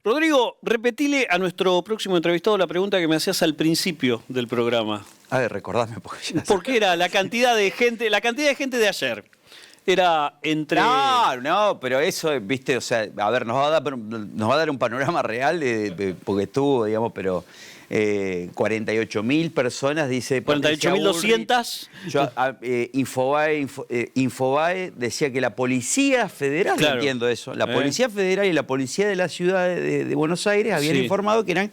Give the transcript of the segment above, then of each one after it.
Rodrigo, repetile a nuestro próximo entrevistado la pregunta que me hacías al principio del programa. A ver, recordame porque ya sé. Porque era la cantidad de gente de ayer. Era entre... No, pero eso, viste, o sea, a ver, nos va a dar un panorama real porque estuvo, digamos, pero 48.000 personas, dice 48.200. Infobae decía que la Policía Federal, Claro. no entiendo eso, la Policía Federal y la Policía de la Ciudad de Buenos Aires habían informado que eran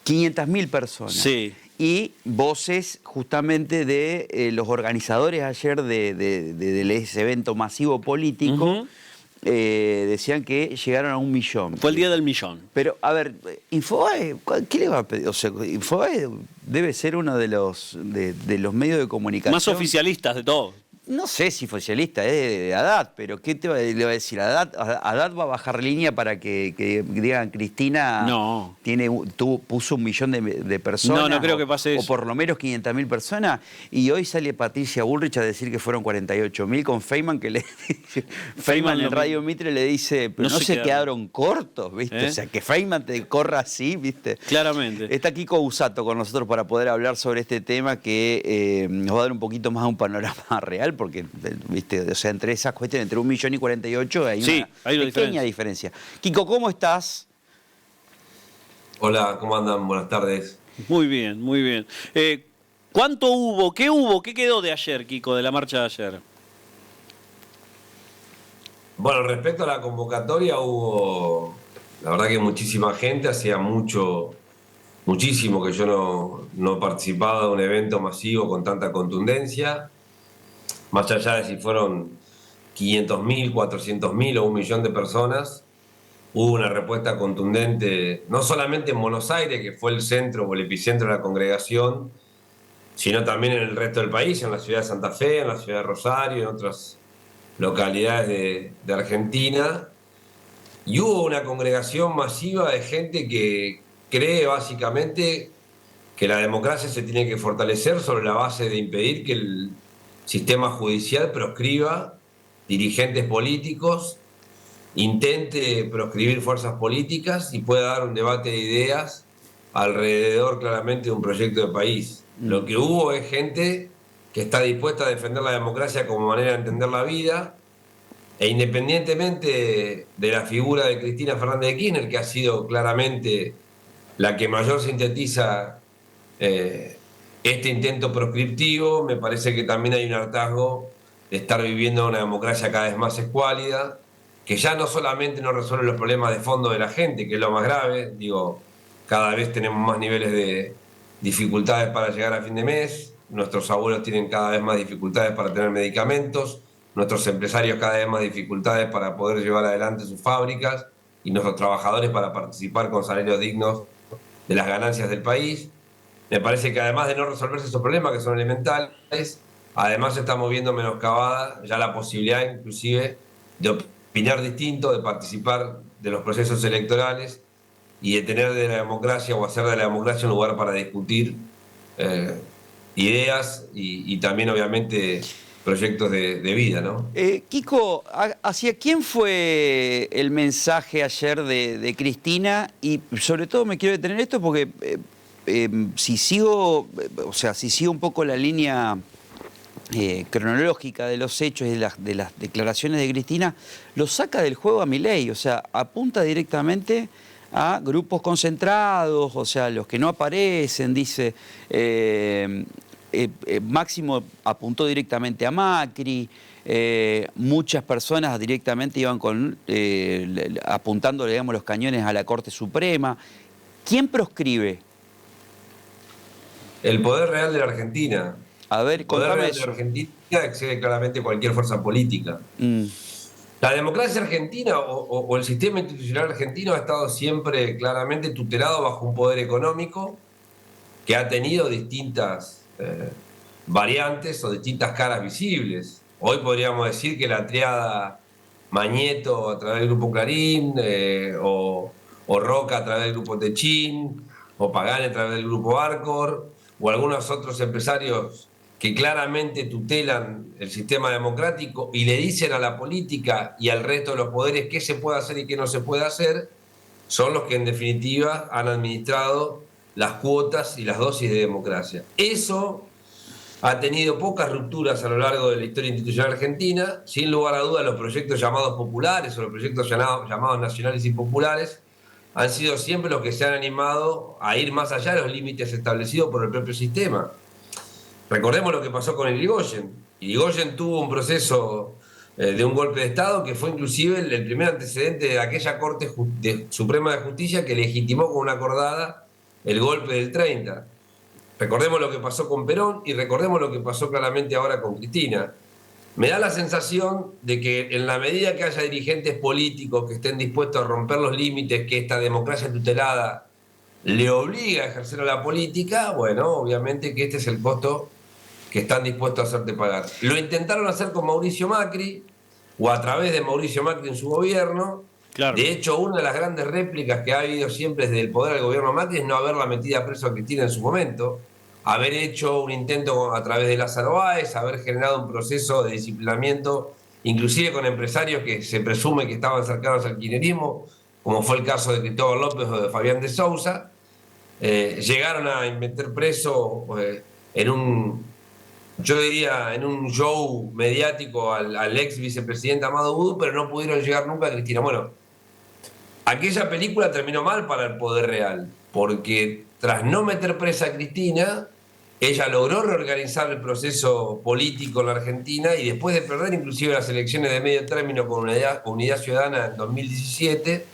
500.000 personas. Sí. Y voces justamente de los organizadores ayer de ese evento masivo político decían que llegaron a 1 millón. Fue el día del millón. Pero, a ver, Infobae, ¿qué le va a pedir? O sea, Infobae debe ser uno de los medios de comunicación Más oficialistas de todos. No sé si oficialista es de Haddad, pero ¿qué le va a decir? Haddad va a bajar línea para que digan Cristina puso 1 millón de personas. No creo que pase eso. O por lo menos 500.000 personas. Y hoy sale Patricia Bullrich a decir que fueron 48.000 con Feynman, que le Feynman en Radio Mitre le dice, pero no se quedaron cortos, ¿viste? O sea, que Feynman te corra así, ¿viste? Claramente. Está Kiko Busato con nosotros para poder hablar sobre este tema que nos va a dar un poquito más un panorama real, porque, viste, o sea, entre esas cuestiones, entre 1 millón y 48 hay una pequeña diferencia. Kiko, ¿cómo estás? Hola, ¿cómo andan? Buenas tardes. Muy bien, muy bien. ¿Cuánto hubo? ¿Qué quedó de ayer, Kiko, de la marcha de ayer? Bueno, respecto a la convocatoria hubo, la verdad que muchísima gente, hacía muchísimo que yo no participaba de un evento masivo con tanta contundencia. Más allá de si fueron 500.000, 400.000 o 1 millón de personas, hubo una respuesta contundente, no solamente en Buenos Aires, que fue el centro o el epicentro de la congregación, sino también en el resto del país, en la ciudad de Santa Fe, en la ciudad de Rosario, en otras localidades de Argentina. Y hubo una congregación masiva de gente que cree básicamente que la democracia se tiene que fortalecer sobre la base de impedir que el sistema judicial proscriba dirigentes políticos, intente proscribir fuerzas políticas y pueda dar un debate de ideas alrededor claramente de un proyecto de país. Lo que hubo es gente que está dispuesta a defender la democracia como manera de entender la vida, e independientemente de la figura de Cristina Fernández de Kirchner, que ha sido claramente la que mayor sintetiza este intento proscriptivo, me parece que también hay un hartazgo de estar viviendo una democracia cada vez más escuálida, que ya no solamente no resuelve los problemas de fondo de la gente, que es lo más grave, digo, cada vez tenemos más niveles de dificultades para llegar a fin de mes, nuestros abuelos tienen cada vez más dificultades para tener medicamentos, nuestros empresarios cada vez más dificultades para poder llevar adelante sus fábricas y nuestros trabajadores para participar con salarios dignos de las ganancias del país. Me parece que además de no resolverse esos problemas que son elementales, además se está moviendo menoscabada ya la posibilidad inclusive de opinar distinto, de participar de los procesos electorales y de tener de la democracia o hacer de la democracia un lugar para discutir ideas y también obviamente proyectos de vida, ¿no? Kiko, ¿hacia quién fue el mensaje ayer de Cristina? Y sobre todo me quiero detener esto porque si sigo un poco la línea cronológica de los hechos y de las declaraciones de Cristina, lo saca del juego a Milei, o sea, apunta directamente a grupos concentrados, o sea, los que no aparecen, dice... Máximo apuntó directamente a Macri, muchas personas directamente iban apuntando, digamos, los cañones a la Corte Suprema. ¿Quién proscribe? El poder real de la Argentina. A ver, el poder contame real eso. de la Argentina excede claramente cualquier fuerza política. La democracia argentina o el sistema institucional argentino ha estado siempre claramente tutelado bajo un poder económico que ha tenido distintas variantes o distintas caras visibles. Hoy podríamos decir que la triada Mañeto a través del grupo Clarín, o Roca a través del grupo Techín, o Pagani a través del grupo Arcor, o algunos otros empresarios que claramente tutelan el sistema democrático y le dicen a la política y al resto de los poderes qué se puede hacer y qué no se puede hacer, son los que en definitiva han administrado las cuotas y las dosis de democracia. Eso ha tenido pocas rupturas a lo largo de la historia institucional argentina. Sin lugar a dudas, los proyectos llamados populares o los proyectos llamados nacionales y populares han sido siempre los que se han animado a ir más allá de los límites establecidos por el propio sistema. Recordemos lo que pasó con Irigoyen. Irigoyen tuvo un proceso de un golpe de Estado que fue inclusive el primer antecedente de aquella Corte Suprema de Justicia que legitimó con una acordada el golpe del 30. Recordemos lo que pasó con Perón y recordemos lo que pasó claramente ahora con Cristina. Me da la sensación de que en la medida que haya dirigentes políticos que estén dispuestos a romper los límites que esta democracia tutelada le obliga a ejercer a la política, bueno, obviamente que este es el costo que están dispuestos a hacerte pagar. Lo intentaron hacer con Mauricio Macri o a través de Mauricio Macri en su gobierno. Claro. De hecho, una de las grandes réplicas que ha habido siempre desde el poder del gobierno Macri es no haberla metida preso a Cristina en su momento, haber hecho un intento a través de Lázaro Báez, haber generado un proceso de disciplinamiento, inclusive con empresarios que se presume que estaban cercanos al kirchnerismo, como fue el caso de Cristóbal López o de Fabián de Sousa. Llegaron a meter preso en un show mediático al ex vicepresidente Amado Boudou, pero no pudieron llegar nunca a Cristina. Bueno, aquella película terminó mal para el poder real, porque tras no meter presa a Cristina, ella logró reorganizar el proceso político en la Argentina y después de perder inclusive las elecciones de medio término con Unidad Ciudadana en 2017,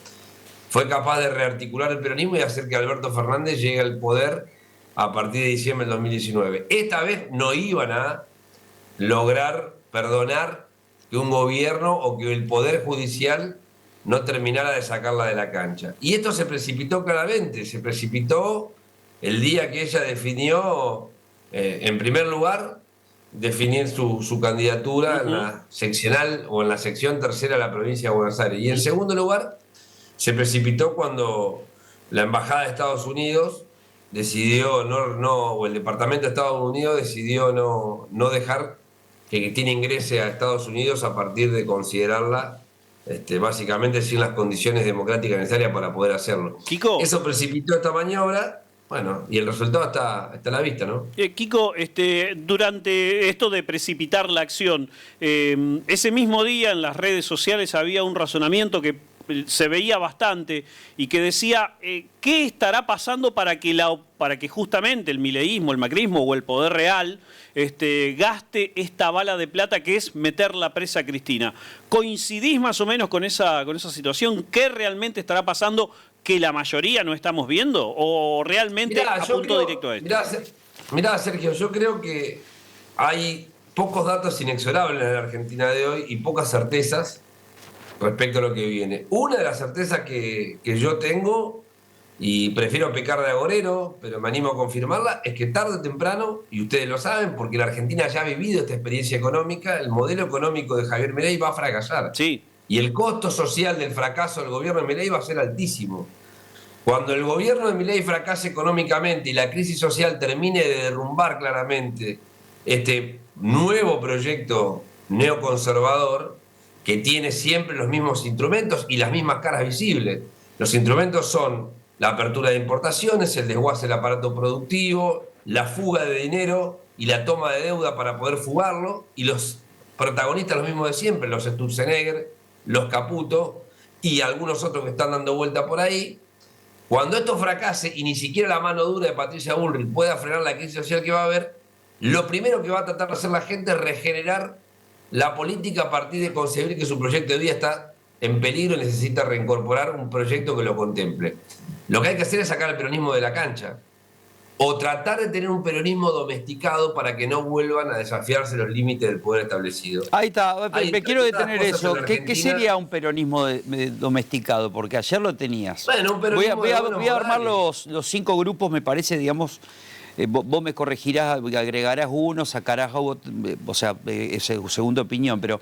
fue capaz de rearticular el peronismo y hacer que Alberto Fernández llegue al poder a partir de diciembre del 2019. Esta vez no iban a lograr perdonar que un gobierno o que el Poder Judicial no terminara de sacarla de la cancha. Y esto se precipitó claramente, se precipitó el día que ella definió, en primer lugar, definir su candidatura en la seccional o en la sección tercera de la provincia de Buenos Aires. Y en segundo lugar, se precipitó cuando la Embajada de Estados Unidos decidió, o el Departamento de Estados Unidos decidió no dejar que Cristina ingrese a Estados Unidos a partir de considerarla básicamente sin las condiciones democráticas necesarias para poder hacerlo. Kiko, eso precipitó esta maniobra, bueno, y el resultado está a la vista, ¿no? Kiko, durante esto de precipitar la acción, ese mismo día en las redes sociales había un razonamiento que se veía bastante y que decía ¿qué estará pasando para que justamente el mileísmo, el macrismo o el poder real gaste esta bala de plata que es meterla presa a Cristina? ¿Coincidís más o menos con esa situación? ¿Qué realmente estará pasando que la mayoría no estamos viendo? ¿O realmente apuntó directo a esto? Mirá, Sergio, yo creo que hay pocos datos inexorables en la Argentina de hoy y pocas certezas respecto a lo que viene. Una de las certezas que yo tengo, y prefiero pecar de agorero, pero me animo a confirmarla, es que tarde o temprano, y ustedes lo saben, porque la Argentina ya ha vivido esta experiencia económica, el modelo económico de Javier Milei va a fracasar. Sí. Y el costo social del fracaso del gobierno de Milei va a ser altísimo. Cuando el gobierno de Milei fracase económicamente y la crisis social termine de derrumbar claramente este nuevo proyecto neoconservador, que tiene siempre los mismos instrumentos y las mismas caras visibles. Los instrumentos son la apertura de importaciones, el desguace del aparato productivo, la fuga de dinero y la toma de deuda para poder fugarlo, y los protagonistas los mismos de siempre, los Sturzenegger, los Caputo y algunos otros que están dando vuelta por ahí. Cuando esto fracase y ni siquiera la mano dura de Patricia Bullrich pueda frenar la crisis social que va a haber, lo primero que va a tratar de hacer la gente es regenerar la política a partir de concebir que su proyecto de vida está en peligro y necesita reincorporar un proyecto que lo contemple. Lo que hay que hacer es sacar el peronismo de la cancha o tratar de tener un peronismo domesticado para que no vuelvan a desafiarse los límites del poder establecido. Ahí está, me quiero detener eso. ¿Qué sería un peronismo domesticado? Porque ayer lo tenías. Bueno, un peronismo voy a armar los 5 grupos, me parece, digamos. Vos me corregirás, agregarás uno, sacarás otro, o sea, es segunda opinión, pero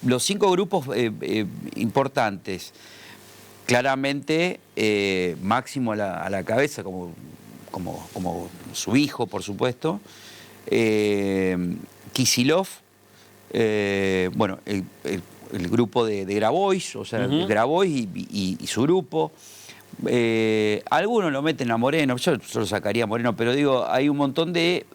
los 5 grupos importantes, claramente Máximo a la cabeza, como su hijo, por supuesto, Kicillof, bueno, el grupo de Grabois, o sea, Grabois y su grupo, Algunos lo meten a Moreno, yo lo sacaría a Moreno, pero digo, hay un montón de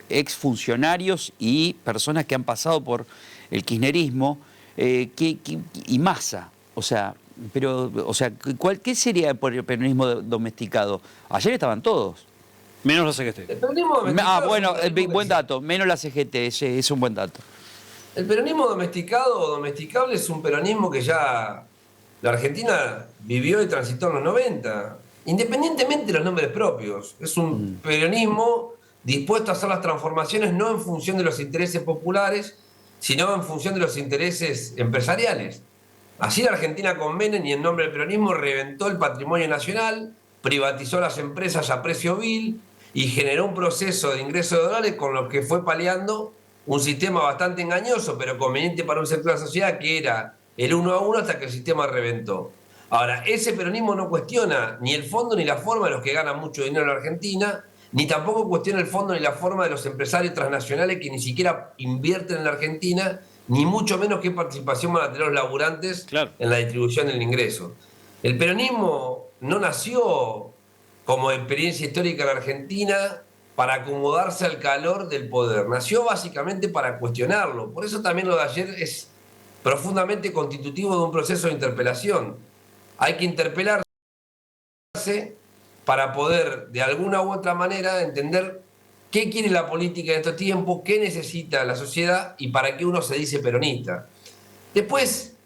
exfuncionarios y personas que han pasado por el kirchnerismo y Massa. O sea, ¿qué sería por el peronismo domesticado? Ayer estaban todos. Menos la CGT. El peronismo domesticado Bueno, buen dato, menos la CGT, ese es un buen dato. El peronismo domesticado o domesticable es un peronismo que ya la Argentina vivió y transitó en los 90, independientemente de los nombres propios. Es un peronismo dispuesto a hacer las transformaciones no en función de los intereses populares, sino en función de los intereses empresariales. Así la Argentina con Menem y en nombre del peronismo reventó el patrimonio nacional, privatizó las empresas a precio vil y generó un proceso de ingreso de dólares con lo que fue paliando un sistema bastante engañoso, pero conveniente para un sector de la sociedad, que era el 1 a 1 hasta que el sistema reventó. Ahora, ese peronismo no cuestiona ni el fondo ni la forma de los que ganan mucho dinero en la Argentina, ni tampoco cuestiona el fondo ni la forma de los empresarios transnacionales que ni siquiera invierten en la Argentina, ni mucho menos qué participación van a tener los laburantes en la distribución del ingreso. El peronismo no nació como experiencia histórica en la Argentina para acomodarse al calor del poder. Nació básicamente para cuestionarlo. Por eso también lo de ayer es profundamente constitutivo de un proceso de interpelación. Hay que interpelarse para poder, de alguna u otra manera, entender qué quiere la política en estos tiempos, qué necesita la sociedad y para qué uno se dice peronista. Después,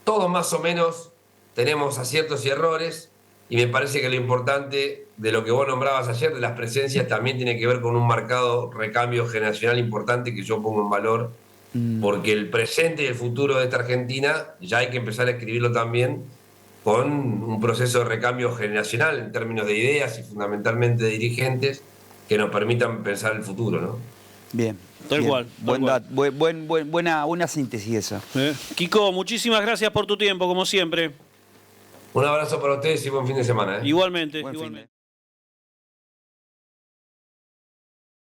todos más o menos tenemos aciertos y errores, y me parece que lo importante de lo que vos nombrabas ayer, de las presencias, también tiene que ver con un marcado recambio generacional importante que yo pongo en valor, porque el presente y el futuro de esta Argentina ya hay que empezar a escribirlo también con un proceso de recambio generacional en términos de ideas y fundamentalmente de dirigentes que nos permitan pensar el futuro, ¿no? Bien. Tal cual. Buena síntesis esa. Kiko, muchísimas gracias por tu tiempo, como siempre. Un abrazo para ustedes y buen fin de semana. Igualmente. Buen fin de...